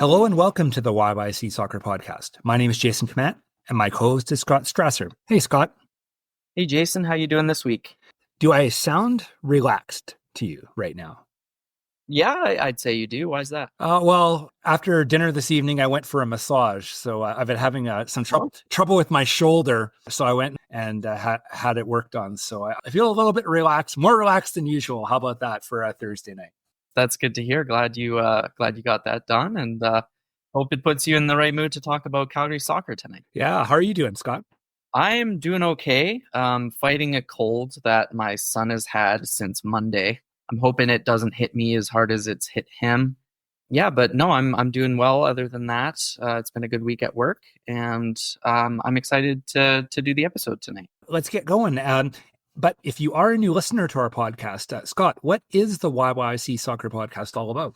Hello and welcome to the YYC Soccer Podcast. My name is Jason Kmet and my co-host is Scott Strasser. Hey, Scott. Hey, Jason. How you doing this week? Do I sound relaxed to you right now? Yeah, I'd say you do. Why is that? Well, after dinner this evening, I went for a massage. So I've been having some trouble with my shoulder. So I went and had it worked on. So I feel a little bit relaxed, more relaxed than usual. How about that for a Thursday night? That's good to hear. Glad you got that done, and hope it puts you in the right mood to talk about Calgary soccer tonight. Yeah. How are you doing, Scott? I'm doing okay. Fighting a cold that my son has had since Monday. I'm hoping it doesn't hit me as hard as it's hit him. Yeah, but no, I'm doing well. Other than that, it's been a good week at work, and I'm excited to do the episode tonight. Let's get going. But if you are a new listener to our podcast, Scott, what is the YYC Soccer Podcast all about?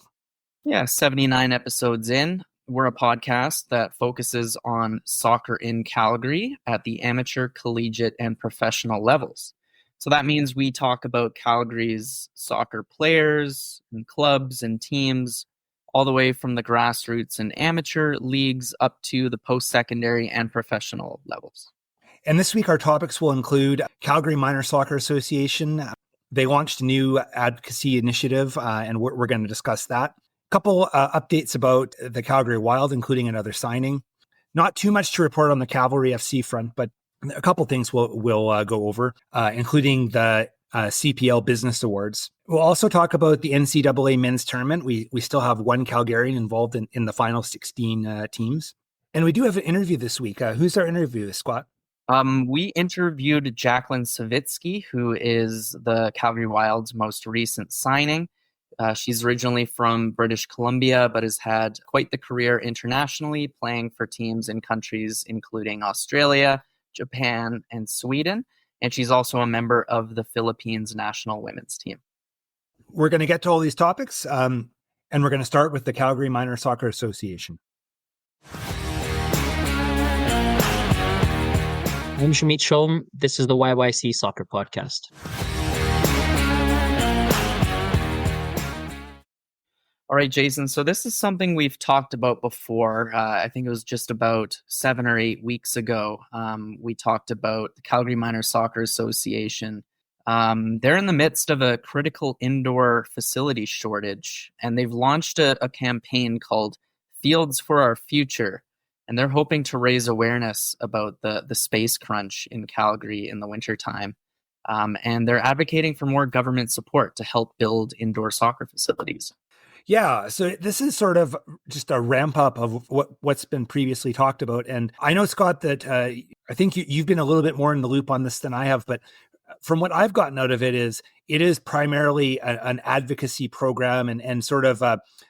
Yeah, 79 episodes in. We're a podcast that focuses on soccer in Calgary at the amateur, collegiate, and professional levels. So that means we talk about Calgary's soccer players and clubs and teams, all the way from the grassroots and amateur leagues up to the post-secondary and professional levels. And this week, our topics will include Calgary Minor Soccer Association. They launched a new advocacy initiative, and we're going to discuss that. A couple updates about the Calgary Wild, including another signing. Not too much to report on the Cavalry FC front, but a couple things we'll go over, including the CPL Business Awards. We'll also talk about the NCAA men's tournament. We still have one Calgarian involved in the final 16 teams. And we do have an interview this week. Who's our interview, Scott? We interviewed Jaclyn Sawicki, who is the Calgary Wild's most recent signing. She's originally from British Columbia, but has had quite the career internationally, playing for teams in countries including Australia, Japan, and Sweden. And she's also a member of the Philippines national women's team. We're going to get to all these topics, and we're going to start with the Calgary Minor Soccer Association. I'm Shamit Shom. This is the YYC Soccer Podcast. All right, Jason. So this is something we've talked about before. I think it was just about 7 or 8 weeks ago. We talked about the Calgary Minor Soccer Association. They're in the midst of a critical indoor facility shortage, and they've launched a campaign called Fields for Our Future. And they're hoping to raise awareness about the space crunch in Calgary in the wintertime. And they're advocating for more government support to help build indoor soccer facilities. Yeah, so this is sort of just a ramp up of what's been previously talked about. And I know, Scott, that I think you've been a little bit more in the loop on this than I have, but from what I've gotten out of it is primarily an advocacy program and sort of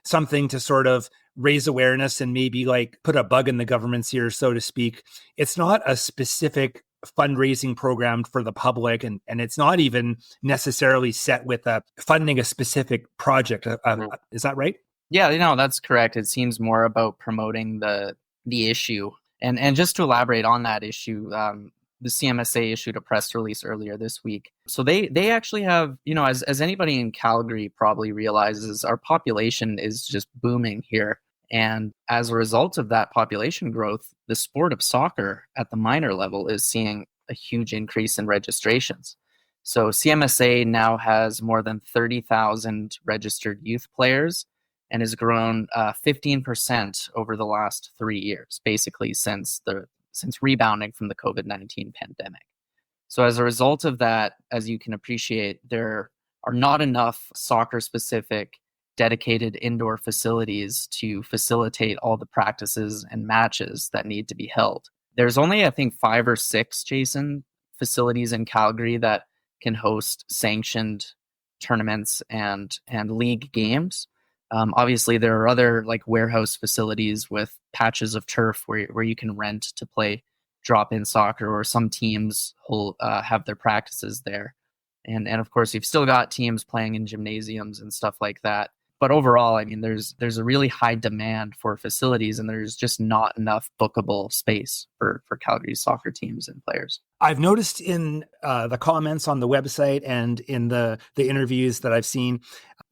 something to sort of raise awareness and maybe like put a bug in the government's ear, so to speak. It's not a specific fundraising program for the public, and it's not even necessarily set with funding a specific project. Is that right? Yeah, that's correct. It seems more about promoting the issue. And just to elaborate on that issue, the CMSA issued a press release earlier this week. So they actually have, as anybody in Calgary probably realizes, our population is just booming here. And as a result of that population growth, the sport of soccer at the minor level is seeing a huge increase in registrations. So CMSA now has more than 30,000 registered youth players and has grown 15% over the last 3 years, basically since rebounding from the COVID-19 pandemic. So as a result of that, as you can appreciate, there are not enough soccer-specific dedicated indoor facilities to facilitate all the practices and matches that need to be held. There's only, I think, 5 or 6, Jason, facilities in Calgary that can host sanctioned tournaments and league games. Obviously, there are other like warehouse facilities with patches of turf where you can rent to play drop-in soccer, or some teams will have their practices there. And of course, you've still got teams playing in gymnasiums and stuff like that. But overall, I mean, there's a really high demand for facilities, and there's just not enough bookable space for Calgary soccer teams and players. I've noticed in the comments on the website and in the interviews that I've seen,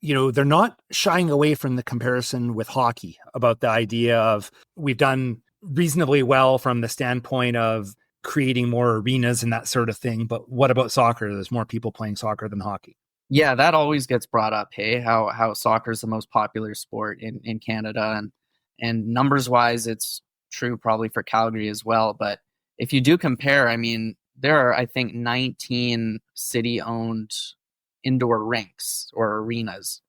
they're not shying away from the comparison with hockey about the idea of we've done reasonably well from the standpoint of creating more arenas and that sort of thing. But what about soccer? There's more people playing soccer than hockey. Yeah, that always gets brought up. Hey, how soccer is the most popular sport in Canada, and numbers wise, it's true probably for Calgary as well. But if you do compare, I mean, there are, I think, 19 city-owned indoor rinks or arenas.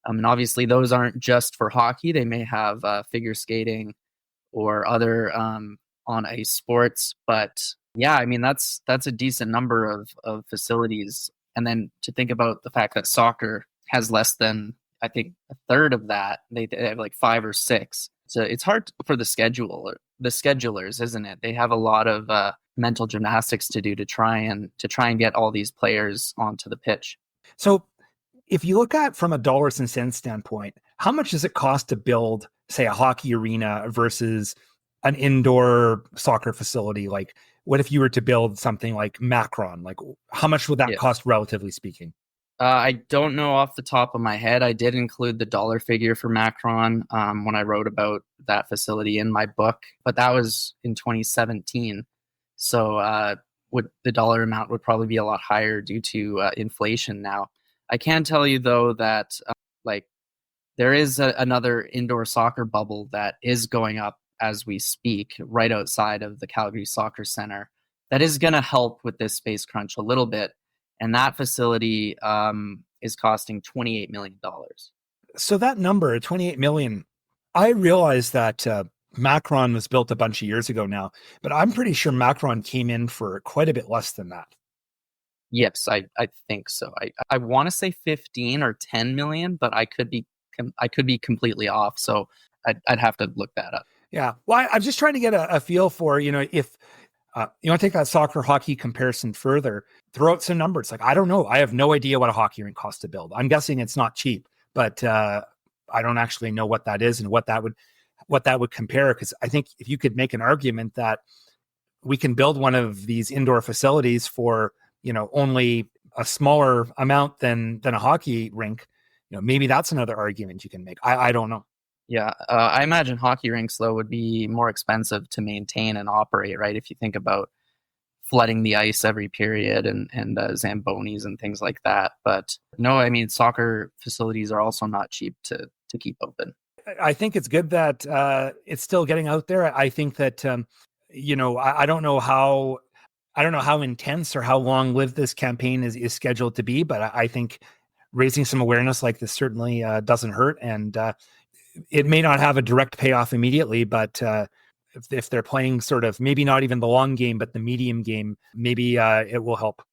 And obviously those aren't just for hockey. They may have figure skating or other on a sports. But yeah, I mean, that's a decent number of facilities. And then to think about the fact that soccer has less than, I think, a third of that. They have like 5 or 6. So it's hard for the schedulers, isn't it? They have a lot of mental gymnastics to do to try and get all these players onto the pitch. So if you look at from a dollars and cents standpoint, how much does it cost to build, say, a hockey arena versus an indoor soccer facility? Like, what if you were to build something like Macron? Like, how much would that cost, relatively speaking? I don't know off the top of my head. I did include the dollar figure for Macron when I wrote about that facility in my book, but that was in 2017. So the dollar amount would probably be a lot higher due to inflation now. I can tell you, though, that there is another indoor soccer bubble that is going up as we speak right outside of the Calgary Soccer Center that is going to help with this space crunch a little bit. And that facility is costing $28 million. So that number, $28 million, I realized that Macron was built a bunch of years ago now, but I'm pretty sure Macron came in for quite a bit less than that. Yes, I think so. I want to say 15 or 10 million, but I could be completely off. So I'd have to look that up. Yeah. Well, I'm just trying to get a feel for, if you want to take that soccer hockey comparison further, throw out some numbers. Like, I don't know. I have no idea what a hockey rink costs to build. I'm guessing it's not cheap, but I don't actually know what that is and what that would compare. Because I think if you could make an argument that we can build one of these indoor facilities for, only a smaller amount than a hockey rink, maybe that's another argument you can make. I don't know. Yeah, I imagine hockey rinks, though, would be more expensive to maintain and operate, right? If you think about flooding the ice every period and Zambonis and things like that. But no, I mean, soccer facilities are also not cheap to keep open. I think it's good that it's still getting out there. I think that, I don't know how intense or how long-lived this campaign is scheduled to be, but I think raising some awareness like this certainly doesn't hurt. And it may not have a direct payoff immediately, but if they're playing sort of maybe not even the long game, but the medium game, maybe it will help.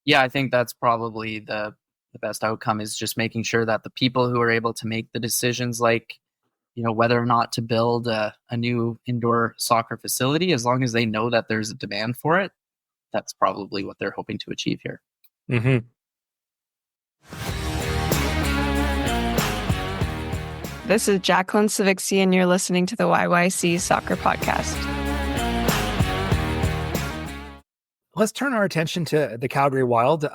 Yeah, I think that's probably the best outcome, is just making sure that the people who are able to make the decisions, like, whether or not to build a new indoor soccer facility, as long as they know that there's a demand for it, that's probably what they're hoping to achieve here. Mm-hmm. This is Jaclyn Sawicki, and you're listening to the YYC Soccer Podcast. Let's turn our attention to the Calgary Wild.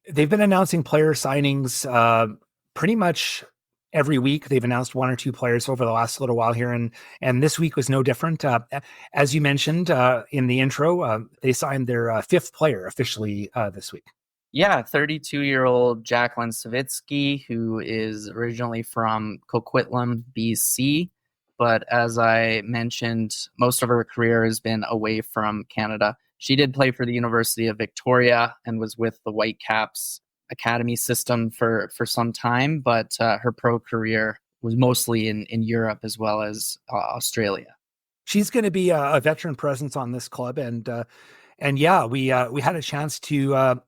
They've been announcing player signings pretty much every week. They've announced 1 or 2 players over the last little while here, and this week was no different. As you mentioned in the intro, they signed their 5th player officially this week. Yeah, 32-year-old Jaclyn Sawicki, who is originally from Coquitlam, BC. But as I mentioned, most of her career has been away from Canada. She did play for the University of Victoria and was with the Whitecaps academy system for some time, but her pro career was mostly in Europe as well as Australia. She's going to be a veteran presence on this club, and yeah, we had a chance to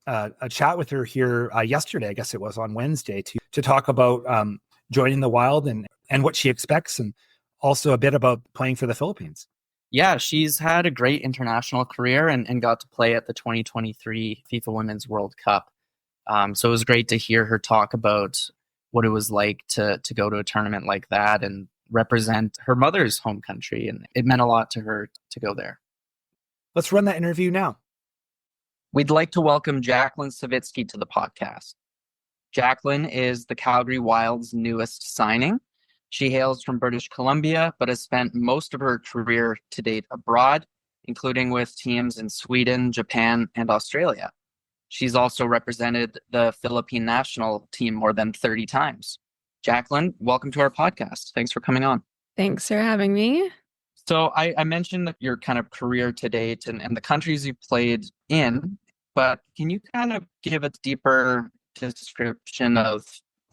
chat with her here yesterday. I guess it was on Wednesday to talk about joining the Wild and what she expects, and also a bit about playing for the Philippines. Yeah, she's had a great international career and got to play at the 2023 FIFA Women's World Cup. So it was great to hear her talk about what it was like to go to a tournament like that and represent her mother's home country. And it meant a lot to her to go there. Let's run that interview now. We'd like to welcome Jaclyn Sawicki to the podcast. Jaclyn is the Calgary Wild's newest signing. She hails from British Columbia, but has spent most of her career to date abroad, including with teams in Sweden, Japan, and Australia. She's also represented the Philippine national team more than 30 times. Jaclyn, welcome to our podcast. Thanks for coming on. Thanks for having me. So I mentioned your kind of career to date and the countries you played in, but can you kind of give a deeper description of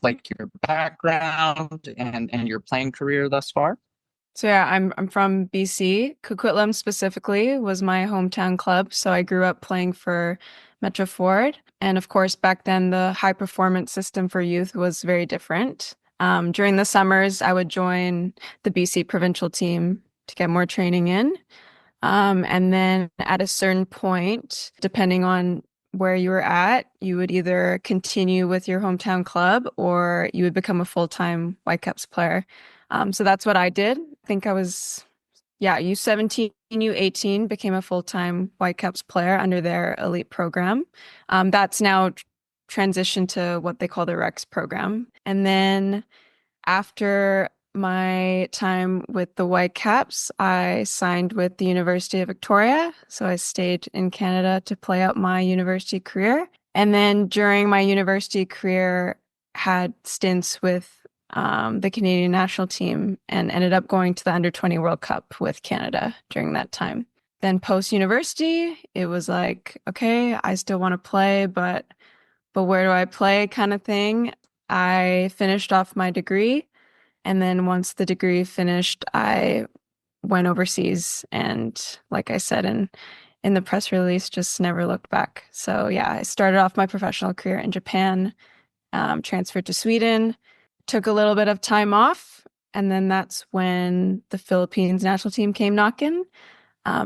like your background and your playing career thus far? So yeah, I'm from BC. Coquitlam specifically was my hometown club. So I grew up playing for Metro Ford. And of course, back then, the high performance system for youth was very different. During the summers, I would join the BC provincial team to get more training in. And then at a certain point, depending on where you were at, you would either continue with your hometown club or you would become a full-time Whitecaps player. So that's what I did. I think I was, U17, U18 became a full-time Whitecaps player under their elite program. That's now transitioned to what they call the Rex program. And then after my time with the Whitecaps, I signed with the University of Victoria. So I stayed in Canada to play out my university career. And then during my university career, had stints with the Canadian national team and ended up going to the Under-20 World Cup with Canada during that time. Then post-university, it was like, okay, I still want to play, but where do I play kind of thing. I finished off my degree. And then once the degree finished, I went overseas. And like I said in the press release, just never looked back. So yeah, I started off my professional career in Japan, transferred to Sweden, took a little bit of time off. And then that's when the Philippines national team came knocking,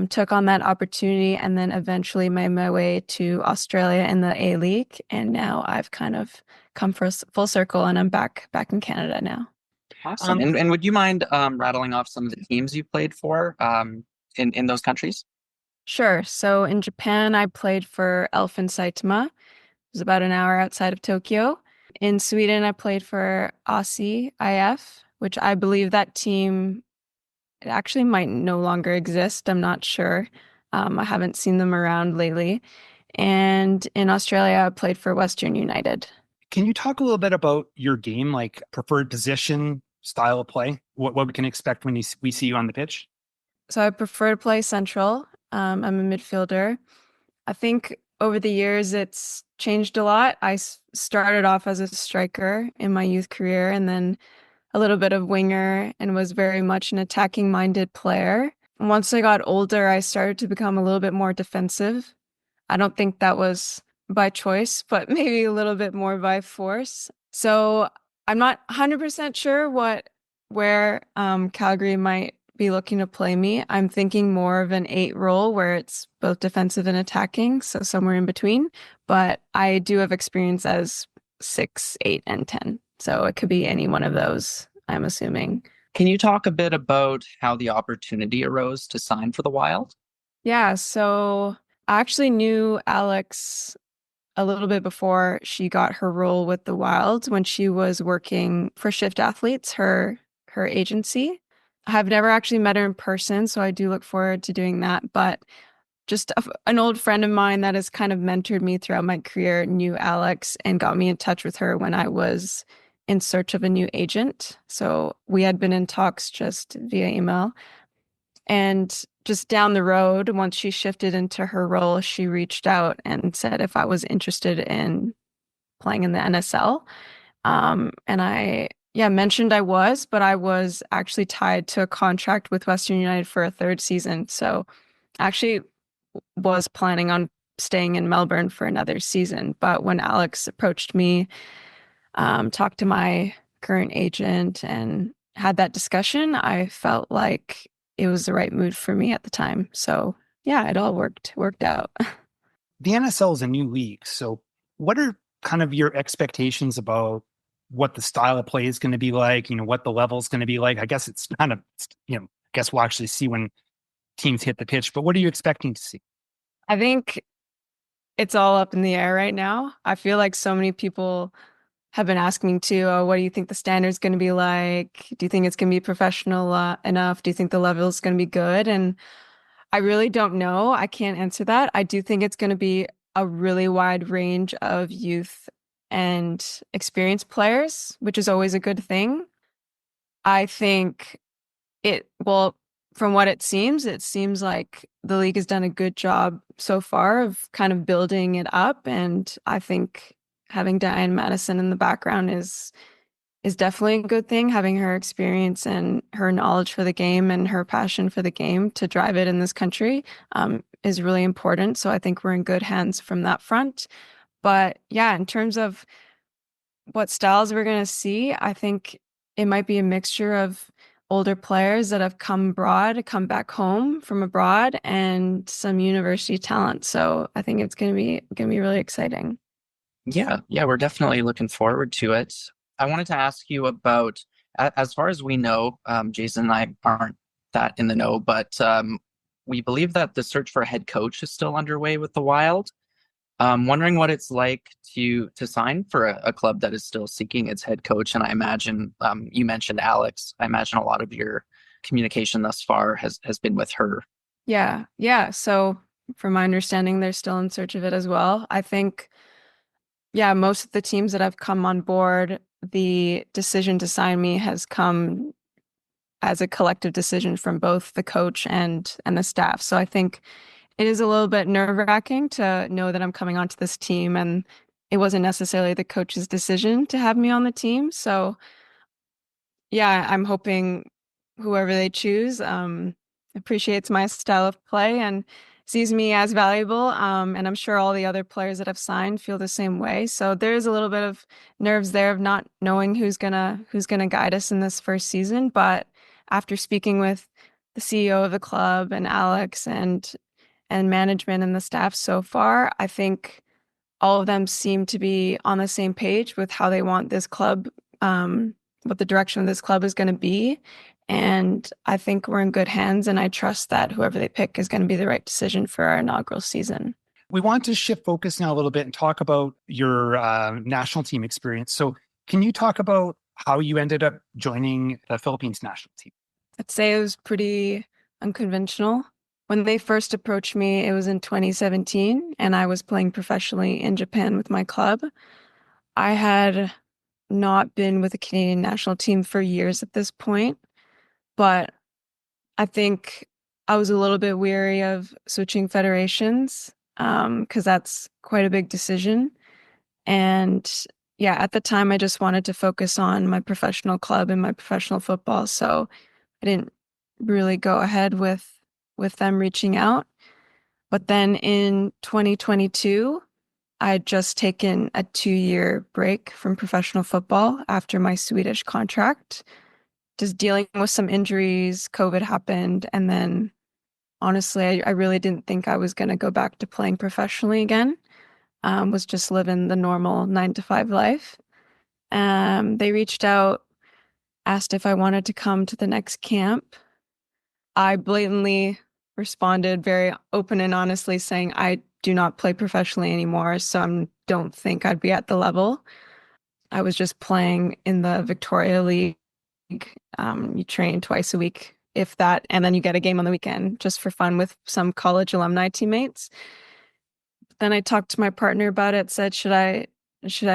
took on that opportunity, and then eventually made my way to Australia in the A-League. And now I've kind of come full circle and I'm back in Canada now. Awesome. And would you mind rattling off some of the teams you played for in those countries? Sure. So in Japan, I played for Elfin Saitama. It was about an hour outside of Tokyo. In Sweden, I played for Aussie IF, which I believe that team, it actually might no longer exist. I'm not sure. I haven't seen them around lately. And in Australia, I played for Western United. Can you talk a little bit about your game, like preferred position, style of play, what we can expect when we see you on the pitch? So I prefer to play central. I'm a midfielder. I think over the years, it's changed a lot. I started off as a striker in my youth career and then a little bit of winger and was very much an attacking-minded player. Once I got older, I started to become a little bit more defensive. I don't think that was by choice, but maybe a little bit more by force. So I'm not 100% sure where Calgary might be looking to play me. I'm thinking more of an 8 role where it's both defensive and attacking, so somewhere in between. But I do have experience as 6, 8, and 10. So it could be any one of those, I'm assuming. Can you talk a bit about how the opportunity arose to sign for the Wild? Yeah, so I actually knew Alex a little bit before she got her role with the Wild when she was working for Shift Athletes, her agency. I've never actually met her in person, so I do look forward to doing that. But just an old friend of mine that has kind of mentored me throughout my career knew Alex and got me in touch with her when I was in search of a new agent. So we had been in talks just via email. And just down the road, once she shifted into her role, she reached out and said if I was interested in playing in the NSL. And I mentioned I was, but I was actually tied to a contract with Western United for a 3rd season. So I actually was planning on staying in Melbourne for another season. But when Alex approached me, talked to my current agent and had that discussion, I felt like it was the right move for me at the time. So yeah, it all worked out. The NSL is a new league. So what are kind of your expectations about what the style of play is going to be like, what the level is going to be like. I guess it's kind of, I guess we'll actually see when teams hit the pitch, but what are you expecting to see? I think it's all up in the air right now. I feel like so many people have been asking me too, oh, what do you think the standard's going to be like? Do you think it's going to be professional enough? Do you think the level is going to be good? And I really don't know. I can't answer that. I do think it's going to be a really wide range of youth and experienced players, which is always a good thing. I think well, from what it seems like the league has done a good job so far of kind of building it up. And I think having Diane Madison in the background is definitely a good thing. Having her experience and her knowledge for the game and her passion for the game to drive it in this country is really important. So I think we're in good hands from that front. But yeah, in terms of what styles we're going to see, I think it might be a mixture of older players that have come back home from abroad, and some university talent. So I think it's going to be really exciting. Yeah, we're definitely looking forward to it. I wanted to ask you about, as far as we know, Jason and I aren't that in the know, but we believe that the search for a head coach is still underway with the Wild. Wondering what it's like to sign for a club that is still seeking its head coach. And I imagine, you mentioned Alex. I imagine a lot of your communication thus far has been with her. Yeah. So from my understanding, they're still in search of it as well. I think, yeah, most of the teams that have come on board, the decision to sign me has come as a collective decision from both the coach and the staff. So I think it is a little bit nerve-wracking to know that I'm coming onto this team, and it wasn't necessarily the coach's decision to have me on the team. So yeah, I'm hoping whoever they choose appreciates my style of play and sees me as valuable. And I'm sure all the other players that have signed feel the same way. So there is a little bit of nerves there of not knowing who's gonna guide us in this first season. But after speaking with the CEO of the club and Alex and management and the staff so far, I think all of them seem to be on the same page with how they want this club, what the direction of this club is going to be. And I think we're in good hands, and I trust that whoever they pick is going to be the right decision for our inaugural season. We want to shift focus now a little bit and talk about your national team experience. So can you talk about how you ended up joining the Philippines national team? I'd say it was pretty unconventional. When they first approached me, it was in 2017, and I was playing professionally in Japan with my club. I had not been with the Canadian national team for years at this point, but I think I was a little bit weary of switching federations because that's quite a big decision. And yeah, at the time, I just wanted to focus on my professional club and my professional football. So I didn't really go ahead with them reaching out. But then in 2022, I had just taken a 2-year break from professional football after my Swedish contract, just dealing with some injuries. COVID happened. And then honestly, I really didn't think I was going to go back to playing professionally again. Was just living the normal 9-to-5 life. They reached out, asked if I wanted to come to the next camp. I blatantly responded very open and honestly saying I do not play professionally anymore, so I don't think I'd be at the level. I was just playing in the Victoria League. You train twice a week, if that, and then you get a game on the weekend just for fun with some college alumni teammates. Then I talked to my partner about it, said, should I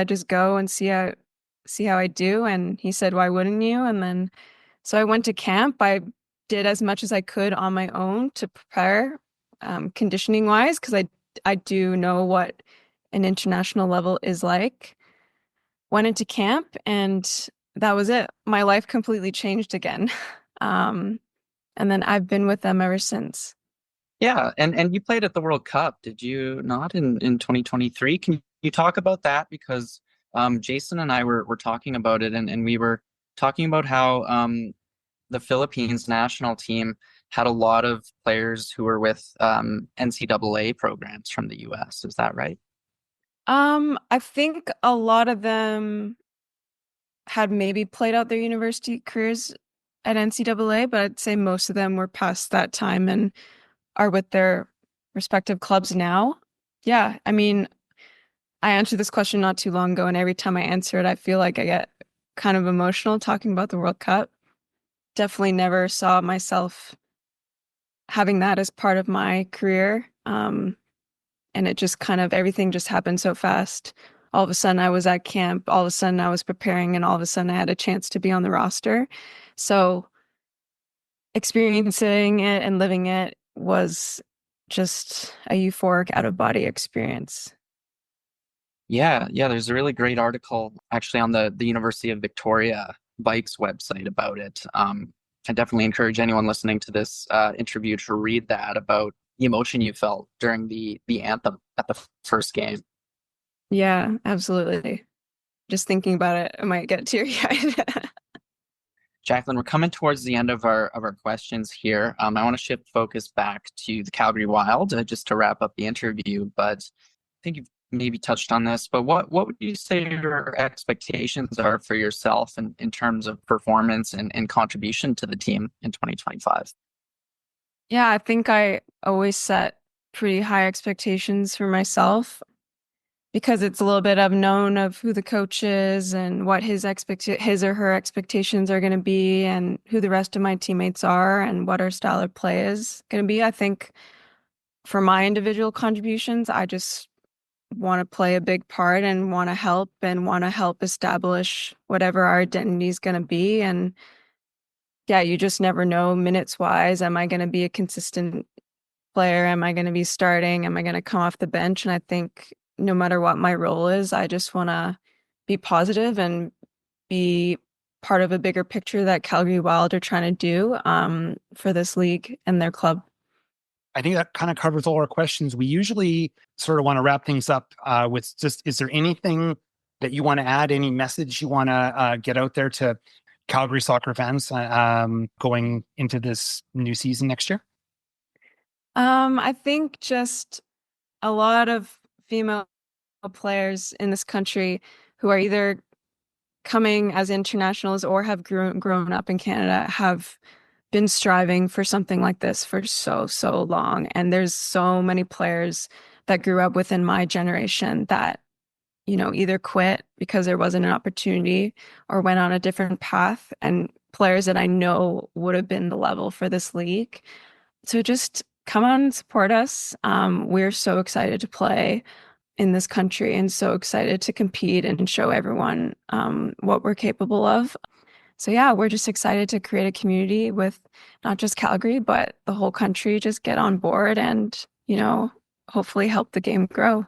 just go and see how I do? And he said, why wouldn't you? And then so I went to camp. I did as much as I could on my own to prepare conditioning wise, because I do know what an international level is like. Went into camp, and that was it. My life completely changed again. And then I've been with them ever since. Yeah, and you played at the World Cup, did you not, in 2023? Can you talk about that? Because Jason and I were talking about it, and we were talking about how the Philippines national team had a lot of players who were with NCAA programs from the US. Is that right? I think a lot of them had maybe played out their university careers at NCAA, but I'd say most of them were past that time and are with their respective clubs now. Yeah, I mean, I answered this question not too long ago, and every time I answer it, I feel like I get kind of emotional talking about the World Cup. Definitely never saw myself having that as part of my career. And it just kind of, everything just happened so fast. All of a sudden I was at camp, all of a sudden I was preparing, and all of a sudden I had a chance to be on the roster. So experiencing it and living it was just a euphoric out of body experience. Yeah, there's a really great article actually on the University of Victoria Bikes website about it. I definitely encourage anyone listening to this interview to read that, about the emotion you felt during the anthem at the first game. Yeah, absolutely. Just thinking about it, I might get teary-eyed. Jaclyn, we're coming towards the end of our questions here. I want to shift focus back to the Calgary Wild just to wrap up the interview. But I think you've maybe touched on this. But what would you say your expectations are for yourself in terms of performance and contribution to the team in 2025? Yeah, I think I always set pretty high expectations for myself because it's a little bit unknown of who the coach is and what his or her expectations are going to be, and who the rest of my teammates are, and what our style of play is going to be. I think for my individual contributions, I just want to play a big part and want to help establish whatever our identity is going to be. And yeah, you just never know minutes wise. Am I going to be a consistent player? Am I going to be starting? Am I going to come off the bench? And I think no matter what my role is, I just want to be positive and be part of a bigger picture that Calgary Wild are trying to do for this league and their club. I think that kind of covers all our questions. We usually sort of want to wrap things up with just, is there anything that you want to add, any message you want to get out there to Calgary soccer fans going into this new season next year? I think just a lot of female players in this country who are either coming as internationals or have grown up in Canada have been striving for something like this for so long. And there's so many players that grew up within my generation that, you know, either quit because there wasn't an opportunity or went on a different path, and players that I know would have been the level for this league. So just come out and support us. We're so excited to play in this country and so excited to compete and show everyone what we're capable of. So yeah, we're just excited to create a community with not just Calgary, but the whole country. Just get on board and, you know, hopefully help the game grow.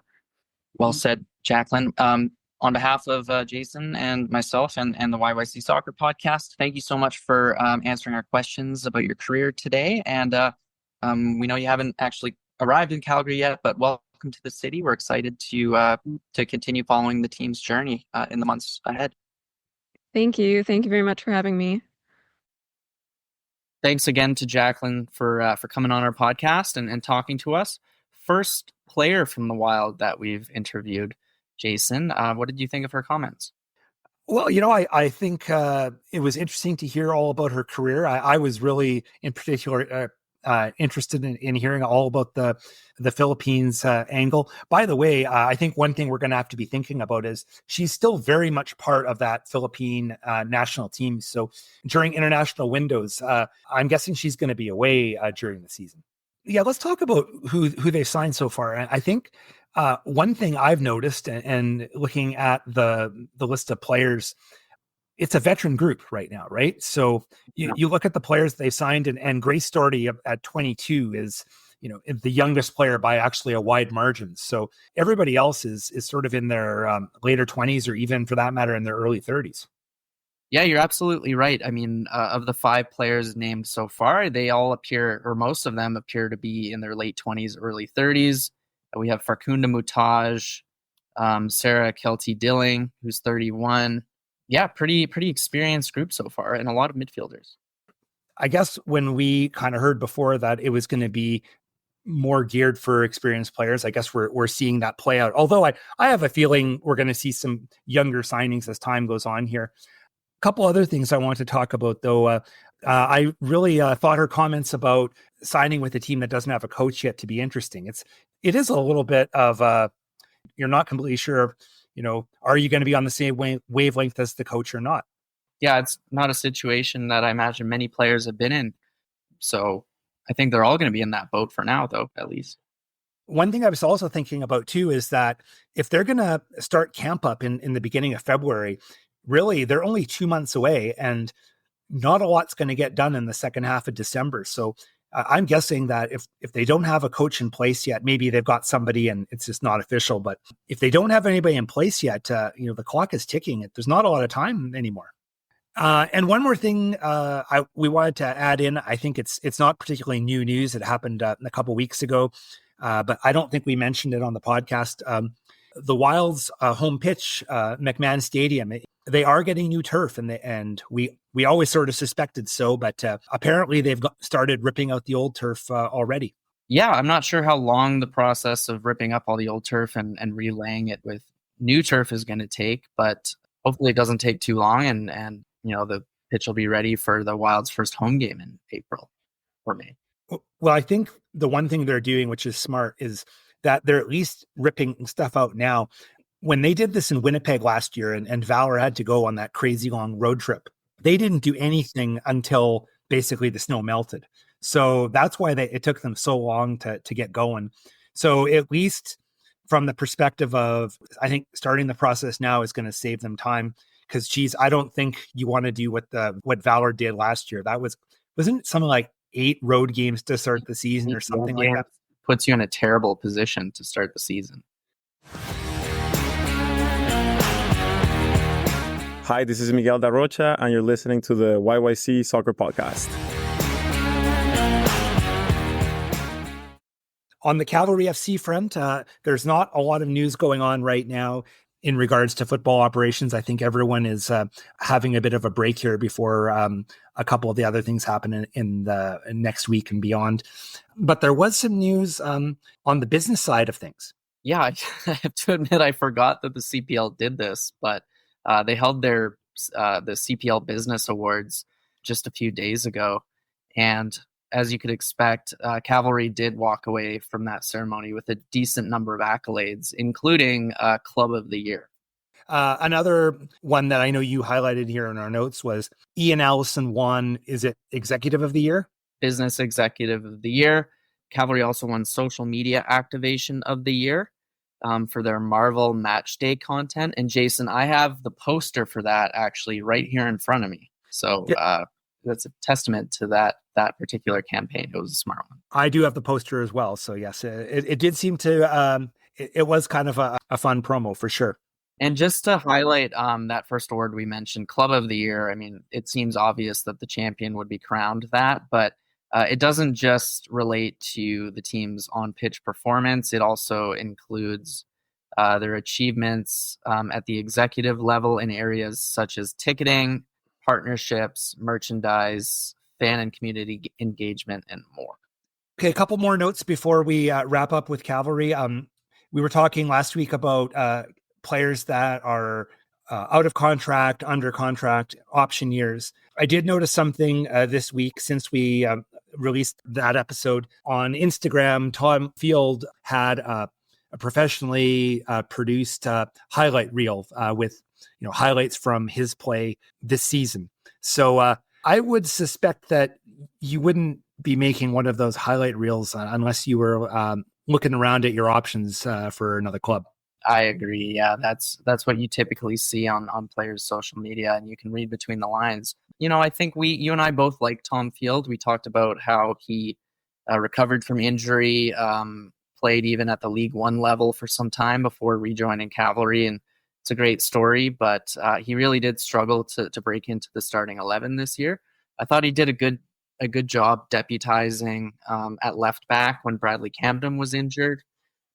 Well said, Jaclyn. On behalf of Jason and myself and the YYC Soccer Podcast, thank you so much for answering our questions about your career today. And we know you haven't actually arrived in Calgary yet, but welcome to the city. We're excited to continue following the team's journey in the months ahead. Thank you. Thank you very much for having me. Thanks again to Jaclyn for coming on our podcast and talking to us. First player from the Wild that we've interviewed, Jason. What did you think of her comments? Well, you know, I think it was interesting to hear all about her career. I was really, in particular, interested in hearing all about the Philippines angle. By the way, I think one thing we're going to have to be thinking about is she's still very much part of that Philippine national team. So during international windows, I'm guessing she's going to be away during the season. Yeah, let's talk about who they've signed so far. I think one thing I've noticed, and looking at the list of players, it's a veteran group right now, right? So you look at the players they've signed, and Grace Doherty at 22 is, you know, the youngest player by actually a wide margin. So everybody else is sort of in their later 20s, or even for that matter in their early 30s. Yeah, you're absolutely right. I mean, of the 5 players named so far, they all appear, or most of them appear to be in their late 20s, early 30s. We have Farkunda Mutaj, Sarah Kelty Dilling, who's 31. Yeah, pretty experienced group so far, and a lot of midfielders. I guess when we kind of heard before that it was going to be more geared for experienced players, I guess we're seeing that play out. Although I have a feeling we're going to see some younger signings as time goes on here. Couple other things I want to talk about, though. I really thought her comments about signing with a team that doesn't have a coach yet to be interesting. It is a little bit of you're not completely sure, are you going to be on the same wavelength as the coach or not? Yeah, it's not a situation that I imagine many players have been in. So I think they're all going to be in that boat for now, though, at least. One thing I was also thinking about, too, is that if they're going to start camp up in the beginning of February, really, they're only 2 months away, and not a lot's going to get done in the second half of December. So I'm guessing that if they don't have a coach in place yet, maybe they've got somebody and it's just not official. But if they don't have anybody in place yet, the clock is ticking. There's not a lot of time anymore. And one more thing we wanted to add in. I think it's not particularly new news. It happened a couple weeks ago, but I don't think we mentioned it on the podcast. The Wild's home pitch, McMahon Stadium, they are getting new turf, and we always sort of suspected so, but apparently they've started ripping out the old turf already. Yeah, I'm not sure how long the process of ripping up all the old turf and relaying it with new turf is going to take, but hopefully it doesn't take too long, and the pitch will be ready for the Wild's first home game in April or May. Well, I think the one thing they're doing, which is smart, is that they're at least ripping stuff out now. When they did this in Winnipeg last year and Valor had to go on that crazy long road trip, they didn't do anything until basically the snow melted. So that's why it took them so long to get going. So at least from the perspective of, I think starting the process now is going to save them time, because geez, I don't think you want to do what Valor did last year. Wasn't it something like 8 road games to start the season or something like that? Puts you in a terrible position to start the season. Hi, this is Miguel Darrocha, and you're listening to the YYC Soccer Podcast. On the Cavalry FC front, there's not a lot of news going on right now in regards to football operations. I think everyone is having a bit of a break here before a couple of the other things happen in the next week and beyond. But there was some news on the business side of things. Yeah, I have to admit I forgot that the CPL did this, but they held the CPL Business Awards just a few days ago. And as you could expect, Cavalry did walk away from that ceremony with a decent number of accolades, including Club of the Year. Another one that I know you highlighted here in our notes was Ian Allison won, is it Executive of the Year? Business Executive of the Year. Cavalry also won Social Media Activation of the Year for their Marvel Match Day content. And Jason, I have the poster for that actually right here in front of me. So that's a testament to that particular campaign. It was a smart one. I do have the poster as well. So yes, it did seem to, it was kind of a fun promo for sure. And just to highlight that first award we mentioned, Club of the Year, I mean, it seems obvious that the champion would be crowned that, but it doesn't just relate to the team's on-pitch performance. It also includes their achievements at the executive level in areas such as ticketing, partnerships, merchandise, fan and community engagement, and more. Okay, a couple more notes before we wrap up with Cavalry. We were talking last week about players that are out of contract, under contract, option years. I did notice something this week since we released that episode on Instagram. Tom Field had a professionally produced highlight reel with highlights from his play this season. So I would suspect that you wouldn't be making one of those highlight reels unless you were looking around at your options for another club. I agree. Yeah, that's what you typically see on players' social media, and you can read between the lines. I think you and I both like Tom Field. We talked about how he recovered from injury, played even at the League One level for some time before rejoining Cavalry, and it's a great story. But he really did struggle to break into the starting 11 this year. I thought he did a good job deputizing at left back when Bradley Camden was injured.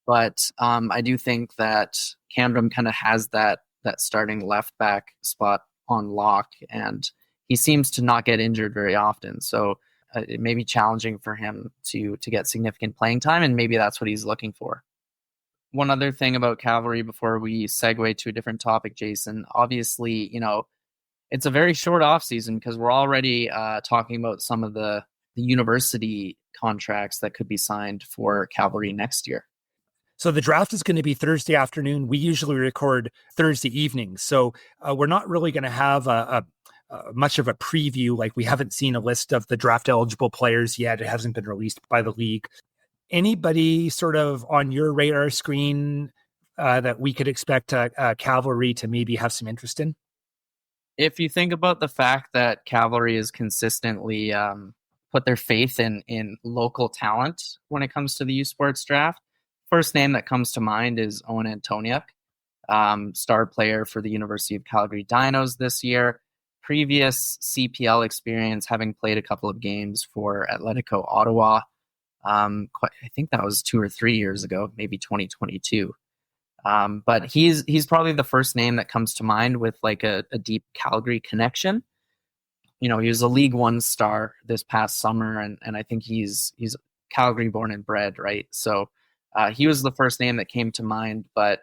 But I do think that Camden kind of has that starting left back spot on lock, and he seems to not get injured very often. So it may be challenging for him to get significant playing time, and maybe that's what he's looking for. One other thing about Cavalry before we segue to a different topic, Jason, obviously, it's a very short off season because we're already talking about some of the university contracts that could be signed for Cavalry next year. So the draft is going to be Thursday afternoon. We usually record Thursday evenings. So we're not really going to have a much of a preview. Like, we haven't seen a list of the draft eligible players yet. It hasn't been released by the league. Anybody sort of on your radar screen that we could expect Cavalry to maybe have some interest in? If you think about the fact that Cavalry is consistently put their faith in local talent when it comes to the USports draft, first name that comes to mind is Owen Antoniuk, star player for the University of Calgary Dinos this year. Previous CPL experience, having played a couple of games for Atletico Ottawa. I think that was 2 or 3 years ago, maybe 2022. But he's probably the first name that comes to mind with like a deep Calgary connection. He was a League One star this past summer, and I think he's Calgary born and bred, right? So he was the first name that came to mind. But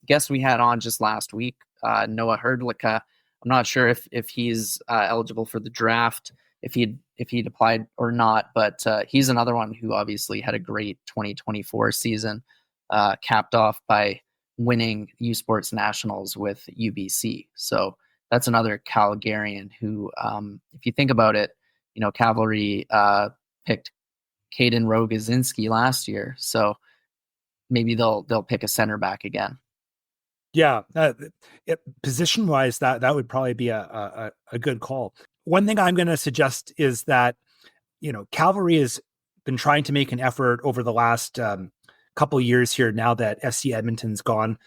guess we had on just last week, Noah Hrdlicka. I'm not sure if he's eligible for the draft, if he'd applied or not, but he's another one who obviously had a great 2024 season, capped off by winning USports Nationals with UBC. So that's another Calgarian who, if you think about it, Cavalry picked Caden Rogozinski last year, so maybe they'll pick a center back again. Yeah, position-wise, that would probably be a good call. One thing I'm going to suggest is that, Cavalry has been trying to make an effort over the last couple of years here now that FC Edmonton's gone.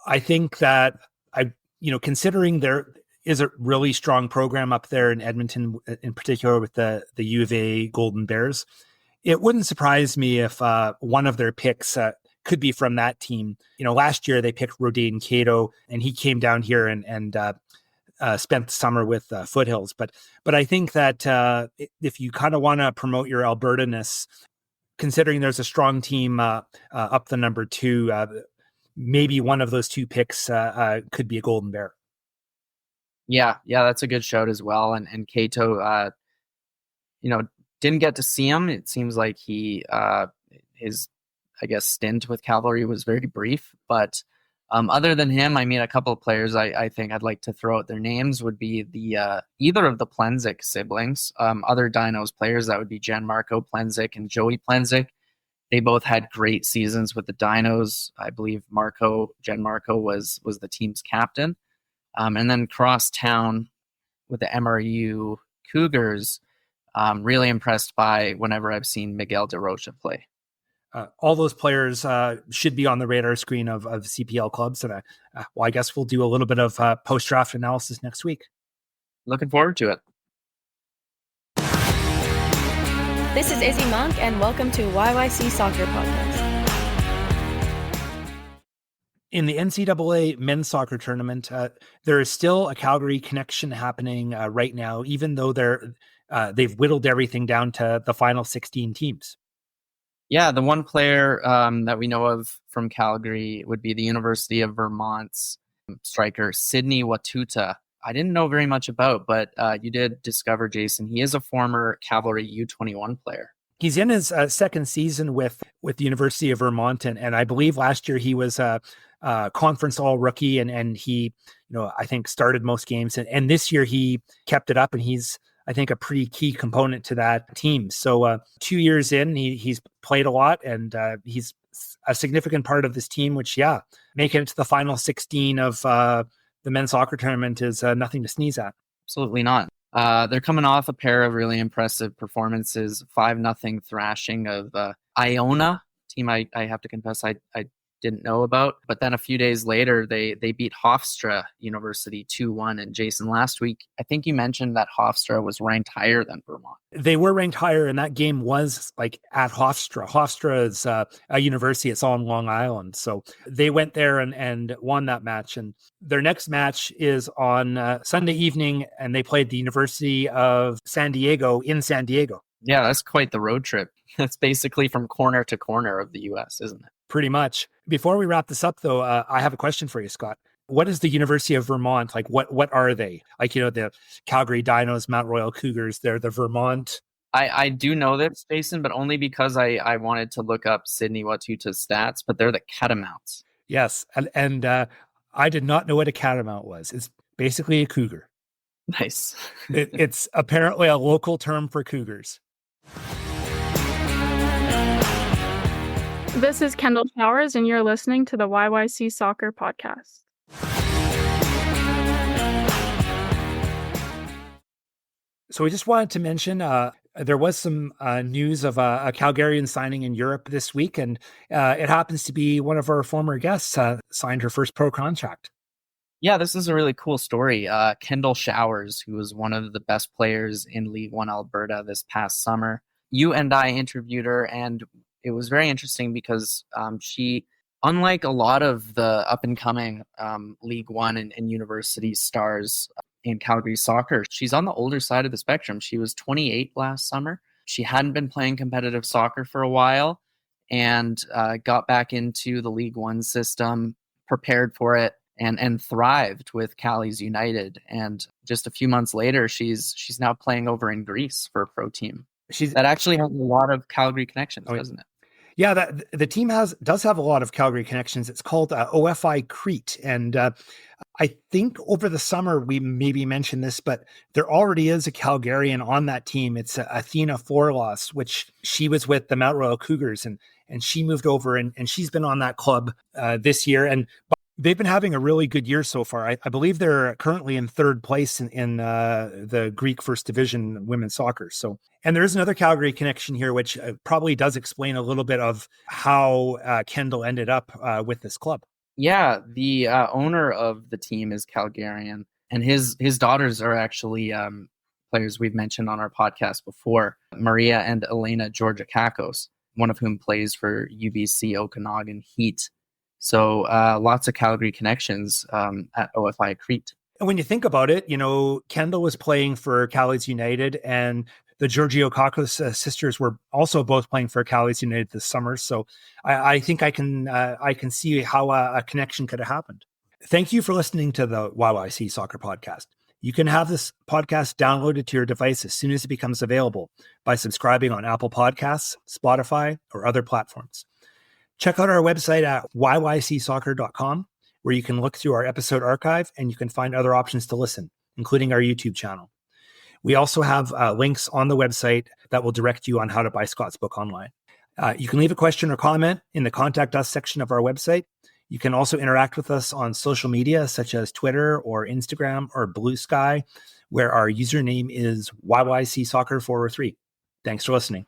I think that considering there is a really strong program up there in Edmonton, in particular with the U of A Golden Bears, it wouldn't surprise me if one of their picks could be from that team. Last year they picked Rodane Cato, and he came down here and spent the summer with Foothills. But I think that if you kind of want to promote your Alberta-ness, considering there's a strong team up the number 2, maybe one of those 2 picks could be a Golden Bear. Yeah, that's a good shout as well. And Cato, didn't get to see him. It seems like his stint with Cavalry was very brief. But other than him, a couple of players I think I'd like to throw out their names would be the either of the Plenzik siblings, other Dinos players. That would be Gianmarco Plenzik and Joey Plenzik. They both had great seasons with the Dinos. I believe Gianmarco was the team's captain. And then cross town with the MRU Cougars, really impressed by whenever I've seen Miguel De Rocha play. All those players should be on the radar screen of CPL clubs. And I guess we'll do a little bit of post-draft analysis next week. Looking forward to it. This is Izzy Monk, and welcome to YYC Soccer Podcast. In the NCAA men's soccer tournament, there is still a Calgary connection happening right now, even though they've whittled everything down to the final 16 teams. Yeah, the one player that we know of from Calgary would be the University of Vermont's striker, Sidney Watuta. I didn't know very much about, but you did discover, Jason. He is a former Cavalry U21 player. He's in his second season with the University of Vermont, and I believe last year he was a conference all rookie, and he, I think started most games, and this year he kept it up, and he's, I think, a pretty key component to that team. So 2 years in, he's played a lot, and he's a significant part of this team, which, making it to the final 16 of the men's soccer tournament is nothing to sneeze at. Absolutely not. They're coming off a pair of really impressive performances, 5-0 thrashing of Iona, team I have to confess I didn't know about. But then a few days later, they beat Hofstra University 2-1. And Jason, last week, I think you mentioned that Hofstra was ranked higher than Vermont. They were ranked higher, and that game was like at Hofstra. Hofstra is a university. It's on Long Island. So they went there and won that match. And their next match is on Sunday evening, and they played the University of San Diego in San Diego. Yeah, that's quite the road trip. That's basically from corner to corner of the U.S., isn't it? Pretty much. Before we wrap this up, though, I have a question for you, Scott. What is the University of Vermont? Like, what are they? Like, the Calgary Dinos, Mount Royal Cougars, they're the Vermont. I do know this, Jason, but only because I wanted to look up Sydney Watuta's stats, but they're the Catamounts. Yes. And I did not know what a catamount was. It's basically a cougar. Nice. It's apparently a local term for cougars. This is Kendall Showers, and you're listening to the YYC Soccer Podcast. So we just wanted to mention there was some news of a Calgarian signing in Europe this week, and it happens to be one of our former guests signed her first pro contract. Yeah, this is a really cool story. Kendall Showers, who was one of the best players in League One Alberta this past summer. You and I interviewed her, and it was very interesting because she, unlike a lot of the up-and-coming League One and university stars in Calgary soccer, she's on the older side of the spectrum. She was 28 last summer. She hadn't been playing competitive soccer for a while and got back into the League One system, prepared for it, and thrived with Calgary United. And just a few months later, she's now playing over in Greece for a pro team. That actually has a lot of Calgary connections, doesn't it? Yeah, the team does have a lot of Calgary connections. It's called OFI Crete. And I think over the summer, we maybe mentioned this, but there already is a Calgarian on that team. It's Athena Forlos, which she was with the Mount Royal Cougars, and she moved over, and she's been on that club this year. And they've been having a really good year so far. I believe they're currently in third place in the Greek First Division women's soccer. So, and there is another Calgary connection here, which probably does explain a little bit of how Kendall ended up with this club. Yeah, the owner of the team is Calgarian, and his daughters are actually players we've mentioned on our podcast before, Maria and Elena Georgakakos, one of whom plays for UBC Okanagan Heat. So lots of Calgary connections at OFI Crete. And when you think about it, Kendall was playing for Calgary United, and the Georgiakakos sisters were also both playing for Calgary United this summer. So I think I can see how a connection could have happened. Thank you for listening to the YYC Soccer Podcast. You can have this podcast downloaded to your device as soon as it becomes available by subscribing on Apple Podcasts, Spotify, or other platforms. Check out our website at yycsoccer.com, where you can look through our episode archive and you can find other options to listen, including our YouTube channel. We also have links on the website that will direct you on how to buy Scott's book online. You can leave a question or comment in the Contact Us section of our website. You can also interact with us on social media, such as Twitter or Instagram or Blue Sky, where our username is YYC Soccer 403. Thanks for listening.